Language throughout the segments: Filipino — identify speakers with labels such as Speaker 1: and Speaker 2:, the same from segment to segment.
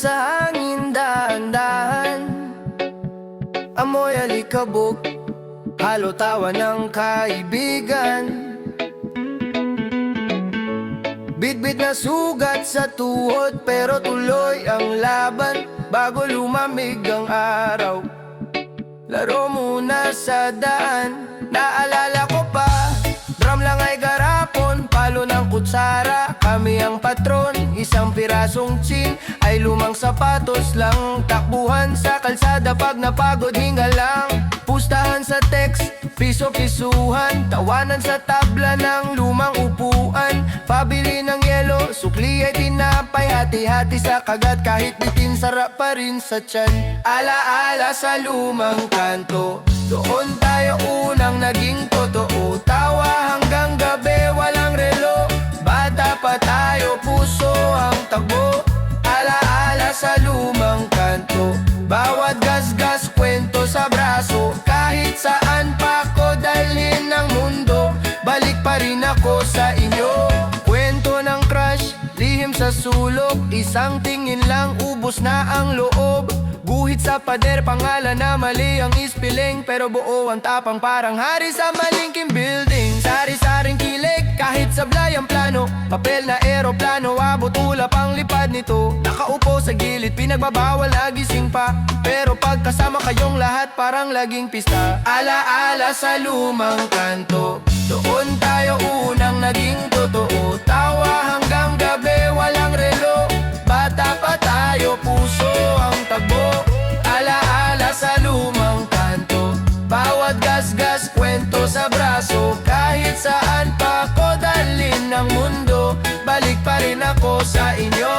Speaker 1: sa hangin dahan-dahan. Amoy alikabok, halo tawa ng kaibigan. Bitbit na sugat sa tuhod, pero tuloy ang laban bago lumamig ang araw. Laro muna sa daan, naalala ko pa. Drum lang ay garapon, palo ng kutsara. Kami ang patron, isang pirasong chin ay lumang sapatos lang. Takbuhan sa kalsada pag napagod, hinga lang. Pustahan sa text, piso-pisuhan. Tawanan sa tabla ng lumang upuan. Pabili ng yelo, sukli ay tinapay. Hati-hati sa kagat, kahit bitin sarap pa rin sa tiyan. Ala-ala sa lumang kanto, doon tayo unang naging totoo. Tawa hanggang gabi, walang relo. Bata pa tayo, puso ang takbo. Ala-ala sa lumang kanto, bawat gas-gas kwento sa braso. Kahit saan pa ko dalhin ng mundo, balik pa rin ako sa inyo. Kwento ng crush, lihim sa sulok. Isang tingin lang, ubos na ang loob. Guhit sa pader, pangalan na mali ang ispelling, pero buo ang tapang parang hari sa malingking building. Sari-saring kilig, kahit sablay ang plano. Papel na eroplano, abot ulap ang lipad nito. Nakaupo sa gilid, pinagbabawal nagising pa. Pero pagkasama kayong lahat, parang laging pista. Ala-ala sa lumang kanto, doon tayo unang naging totoo. Tawa hanggang gabi, walang relo. Bata pa tayo, puso ang tagbo. Ala-ala sa lumang kanto, bawat gas-gas kwento sa braso. Kahit saan pa ko dalhin ng mundo, balik pa rin ako sa inyo.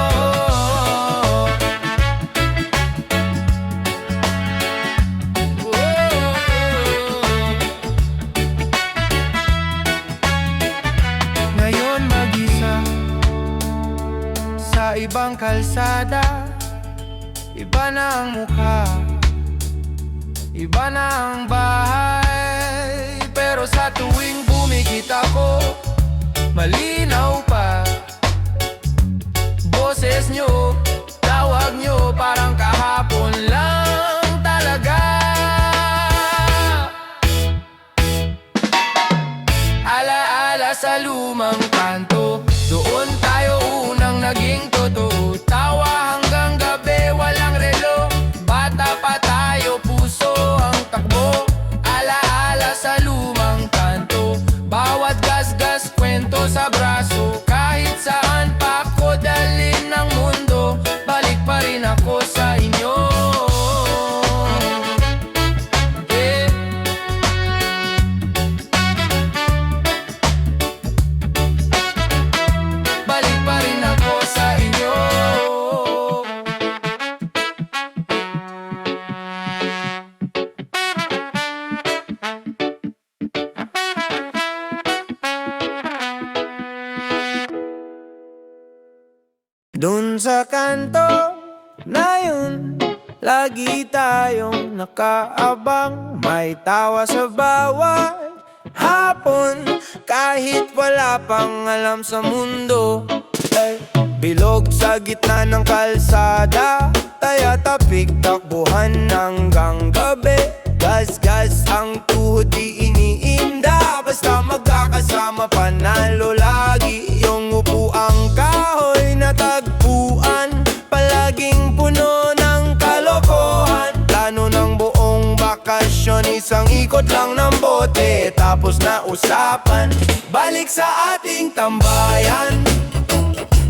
Speaker 1: Ngayon mag-isa sa ibang kalsada, iba na ang mukha, iba na ang bahay. Pero sa tuwing bumikita ko, malinaw pa boses nyo, tawag nyo, parang kahapon lang talaga. Ala-ala sa lumang kanto, doon tayo unang naging totoo. Tawa hanggang gabi, walang relo. Bata pa tayo, puso ang takbo. Ala-ala sa lumang kanto, bawat gas-gas kwento sa braso. Kahit saan pa ko dalhin ng mundo, balik pa rin ako sa inyo. Balik pa rin ako sa inyo. Dun sa kanto na yun, lagi tayong nakaabang. May tawa sa bawat hapon, kahit wala pang alam sa mundo. Bilog sa gitna ng kalsada, taya tapik takbuhan hanggang gabi. Gas-gas ang tuhod, di iniinda. Basta magkakasama, panalo lagi. Yung upuang kahoy na tagpuan, palaging puno ng kalokohan. Plano ng buong bakasyon, isang ikot lang ng bote, tapos na usapan. Balik sa ating tambayan,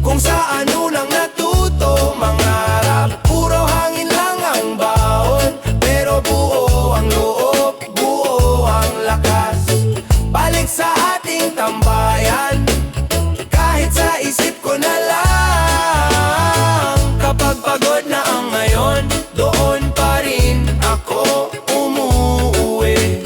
Speaker 1: kung saan unang natuto mangarap. Puro hangin lang ang baon, pero buo ang loob, buo ang lakas. Balik sa ating tambayan, kahit sa isip ko na lang. Kapag pagod na ang ngayon, doon pa rin ako umuwi.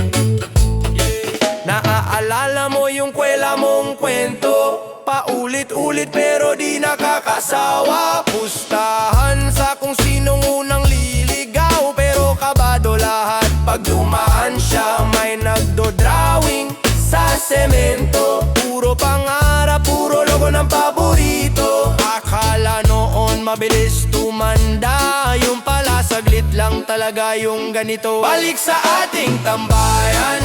Speaker 1: Naaalala mo yung kwela mong kwento, paulit-ulit pero di nakakasawa. Pustahan sa kung sinong unang liligaw, pero kabado lahat pag dumaan siya. May nagdo-drawing sa semento, puro pangarap, puro logo ng paborito. Akala noon mabilis tumanda. Yung pala saglit lang talaga yung ganito. Balik sa ating tambayan,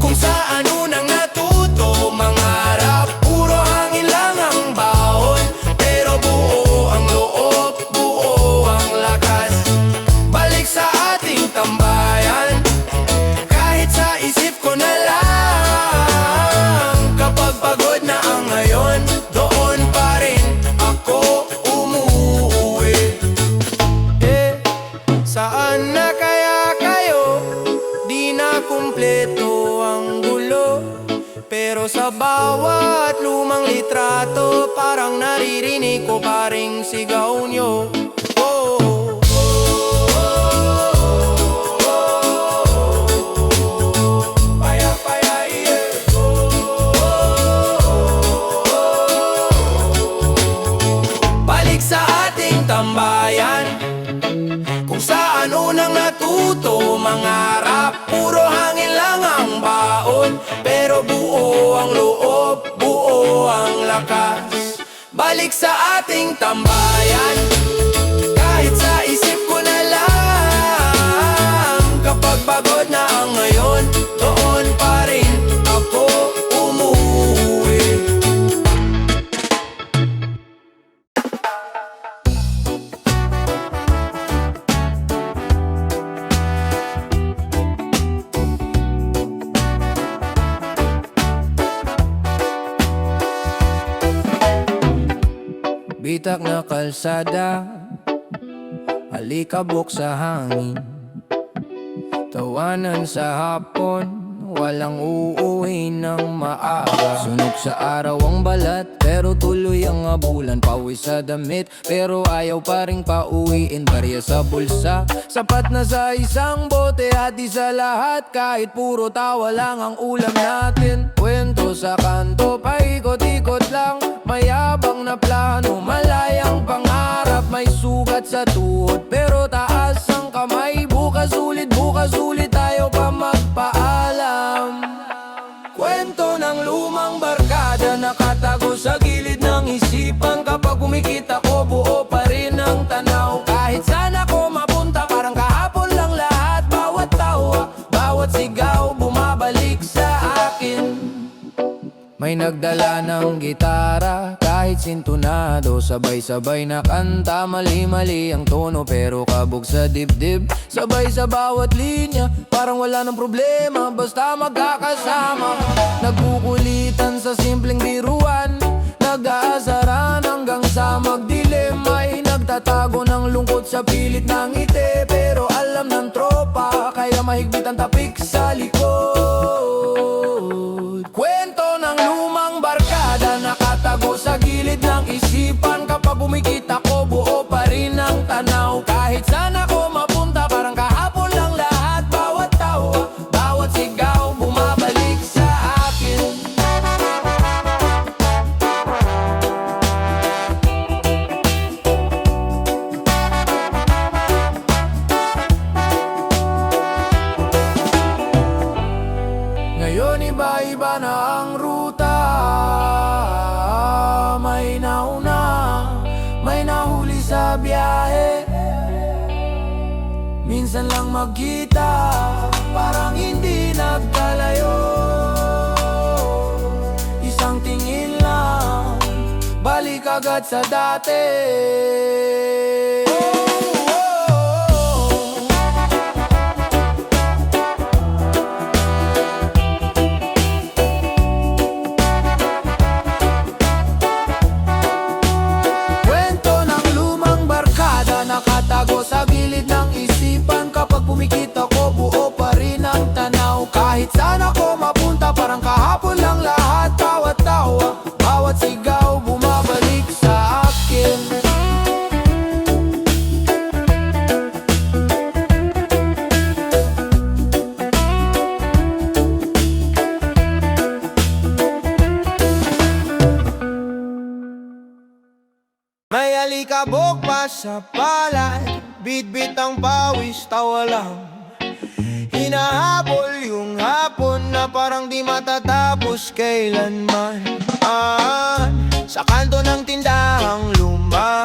Speaker 1: kung saan unang natuto mangarap. Puro hangin lang ang baon, pero buo ang loob, buo ang lakas. Balik sa ating tambayan, kahit sa isip ko na lang. Kapag pagod na ang ngayon, doon pa rin ako umuuwi. Saan na kaya kayo? Di na kumpleto ang gulo, pero sa bawat lumang litrato, parang naririnig ko pa ring sigaw nyo. Balik sa ating tambayan, kung saan unang natuto mangarap. Puro hangin lang ang baon, pero buo ang loob, buo ang lakas. Balik sa ating tambayan, kahit sa isip ko na lang. Kapag pagod na ang ngayon, doon pa rin ako umuwi. Bitak na kalsada, alikabok sa hangin. Tawanan sa hapon, walang uuwi ng maaga. Sunog sa araw ang balat, pero tuloy ang abulan. Pawis sa damit, pero ayaw pa ring pauwiin. Barya sa bulsa, sapat na sa isang bote. Hati sa lahat, kahit puro tawa lang ang ulam natin. Kwento sa kanto, paikot-ikot lang. Mayabang na plano, malayang pangarap. May sugat sa tuhod, pero taas ang kamay. Bukas ulit tayo pa magpaalam. Kwento ng lumang barkada, nakatago sa gilid ng isipan. Kapag kumikita ko, buo pa rin ang tanaw. Kahit saan ako mapunta, parang kahapon lang lahat. Bawat tawa, bawat sigaw, bumabalik sa akin. May nagdala ng gitara, kahit sintonado. Sabay-sabay na kanta, mali-mali ang tono, pero kabog sa dibdib. Sabay sa bawat linya, parang wala ng problema, basta magkakasama. Nagkukulitan sa simpleng biruan, nag-aasaran hanggang sa magdilim. May nagtatago ng lungkot sa pilit ng ngiti, pero alam ng tropa, kaya mahigpit ang tapik sa likod. Kwento ng lumang barkada, nakatago sa gilid ng isipan. Kapag bumikita ko, buo pa rin ang tanaw. Kahit saan ako mapunta, parang kahapon lang lahat. Bawat tawa, bawat sigaw, bumabalik sa akin. Ngayon iba-iba na ang ruta. May nauna, may nahuli sa biyahe. Minsan lang magkita, parang hindi nagkalayo. Isang tingin lang, balik agad sa dati. Nakatago sa gilid ng isipan. Kapag pumikita ko, buo pa rin ang tanaw. Kahit saan ako mapunta, parang kahapon lang lahat. Bawat tawa, bawat sigaw, bumabalik sa akin. May alikabok pa sa palad, bitbit ang pawis, tawa lang. Hinahabol yung hapon na parang di matatapos kailanman. Sa kanto ng tindahang luma,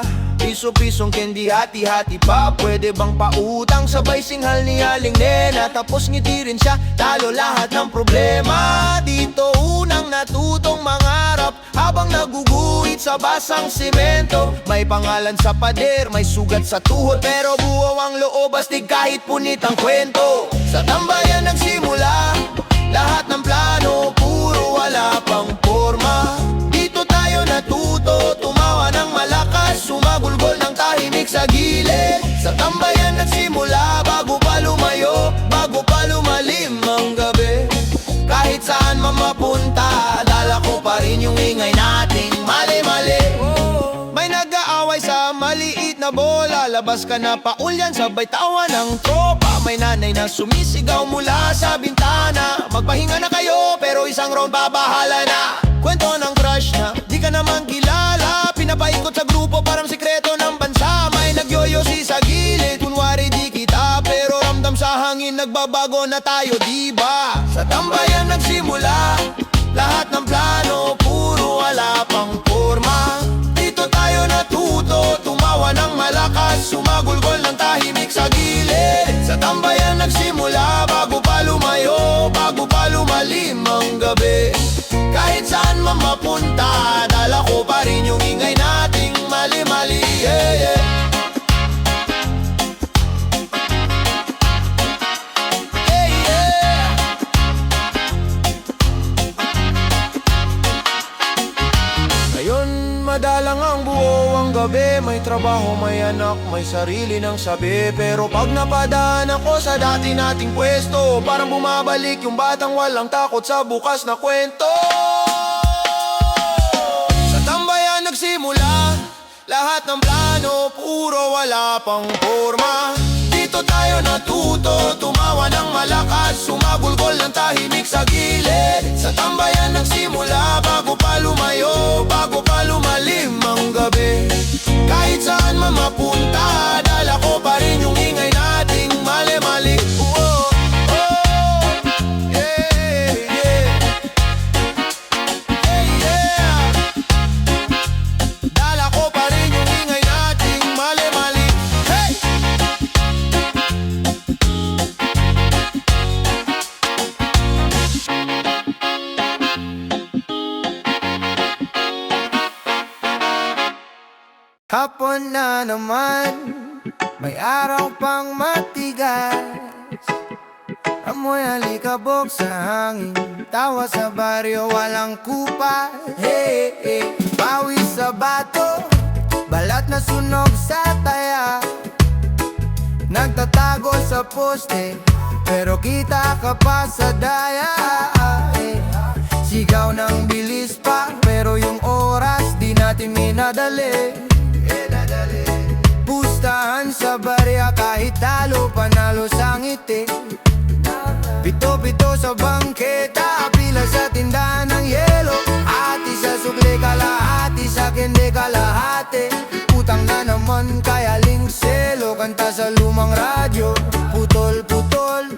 Speaker 1: piso-pisong candy, hati-hati pa. Pwede bang pautang, sabay singhal ni Aling Nena. Tapos ngiti rin siya, talo lahat ng problema. Dito unang natutong mangarap, habang naguguhit sa basang simento. May pangalan sa pader, may sugat sa tuhod, pero buo ang loob, astig kahit punit ang kwento. Sa tambayan nagsimula lahat ng plano, puro wala pang forma. Dito tayo natuto, tumawa ng malakas, sumagulgol ng tahimik sa gilid. Sa tambayan nagsimula, bago pa lumayo, bago pa lumalim ang gabi. Kahit saan man mapunta, dala ko pa rin yung ingay nating mali-mali. May nag-aaway sa maliit na bola, labas ka na paulyan, sabay tawa ng tropa. May nanay na sumisigaw mula sa bintana, magpahinga na kayo, pero isang round babahala na. Kwento ng crush na di ka naman kilala, pinapaikot sa grupo parang sikreto ng bansa. May nagyoyosi sa gilid, kunwari di kita, pero ramdam sa hangin nagbabago na tayo, diba? Sa tambayan nagsimula lahat ng plano, puro wala pang forma. Dito tayo natuto, tumawa ng malakas, sumagulgol ng tahimik sa gilid. Sa tambayan nagsimula, bago pa lumayo, bago pa lumalim ang gabi. Kahit saan man mapunta, dala ko pa rin yung ingay nating mali-mali, yeah, yeah. Madalang ang buo ang gabi, may trabaho, may anak, may sarili ng sabi. Pero pag napadaan ako sa dati nating pwesto, parang bumabalik yung batang walang takot sa bukas na kwento. Sa tambayan nagsimula lahat ng plano, puro wala pang forma. Dito tayo natuto, tumawa ng malakas, sumagulgol ng tahimik sa gilid. Sa tambayan nagsimula, bago pa lumayo, bago pa lumalim ang gabi. Kahit saan man mapunta, dala ko pa rin yung ingay nating mali-mali. Oh, oh, yeah, yeah. Hey, yeah. Dala ko pa rin yung ingay nating mali-mali. Hey! Hapon na naman, may araw pang matigas. Amoy alikabok sa hangin, tawa sa baryo, walang kupa. Hey, hey, pawis sa bato, balat na sunog sa taya. Nagtatago sa poste, pero kita ka pa sa daya. Sigaw ng bilis pa, pero yung oras di natin minadali. Pustahan sa barya, kahit talo, panalo sa ngiti. Pito-pito sa bangketa, pila sa tindahan ng yelo. Ati sa sukli, kalahati sa kende, kalahati. Utang na naman, kaya lingselo. Kanta sa lumang radyo, putol-putol,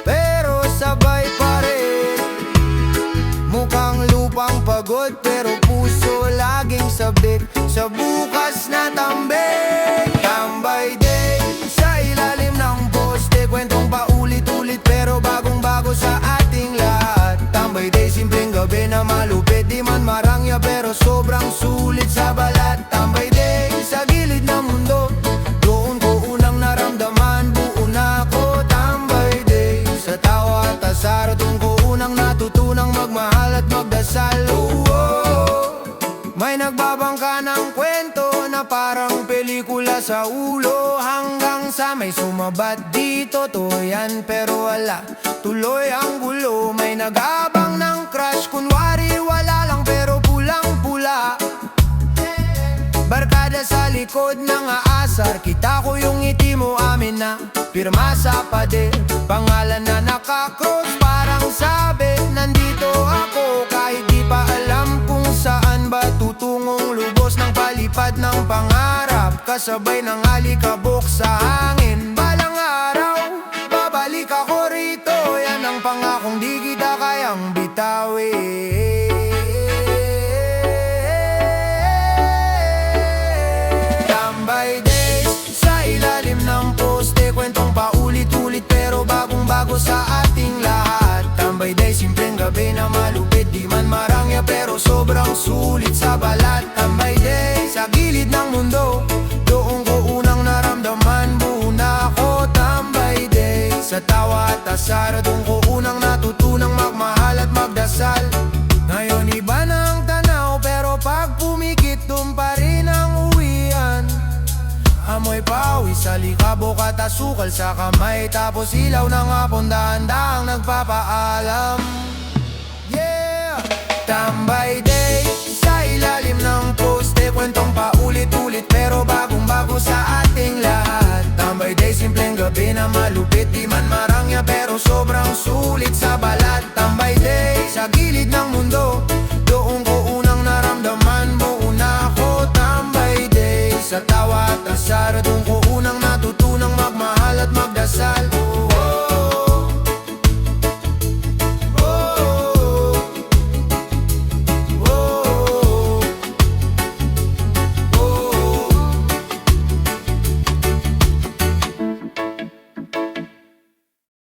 Speaker 1: pero sabay pa rin. Mukhang lupang pagod, pero puso laging sabik. Sa bukas na tambay, tambay day sa ilalim ng poste. Kwentong paulit-ulit, pero bagong-bago sa ating lahat. Tambay day, simpleng gabi na malupit, di man marangya, pero sobrang sulit sa balat. Tambay day sa gilid ng mundo, doon ko unang naramdaman, buo na ako. Tambay day sa tawa at asar, doon ko unang natutunang magmahal at magdasal. May nagbabangka ng kwento na parang pelikula sa ulo, hanggang sa may sumabat dito, to yan, pero wala tuloy ang gulo. May nag-abang ng crush, kunwari wala lang, pero pulang-pula. Barkada sa likod ng aasar, kita ko yung ngiti mo, amin na pirma sa pader. Pangalan na nakakross, parang sabi, nandito ako. Kahit di pa alam kung saan ba tutungong, lubos ng palipad ng pangarap, kasabay ng alikabok sa hangin. Balang araw, babalik ako rito, yan ang pangakong di kita kayang bitawin. bago sa ating lahat. Tambay day, simpleng gabi na malupit, di man marangya pero sobrang sulit sa balat. Tambay day, sa gilid ng mundo, doon ko unang naramdaman, buo na ako. Tambay day, sa tawa at asar, doon ko unang natutunang magmahal at magdasal. Ngayon iba na ang tanaw, pero pag pumikit, doon pa rin ang uwian. Amoy pawis sa likabok at asukal sa kamay, tapos ilaw ng hapon dahan-dahang nagpapaalam. Yeah! Tambay day, sa ilalim ng poste, kwentong paulit-ulit pero bagong-bago sa atin.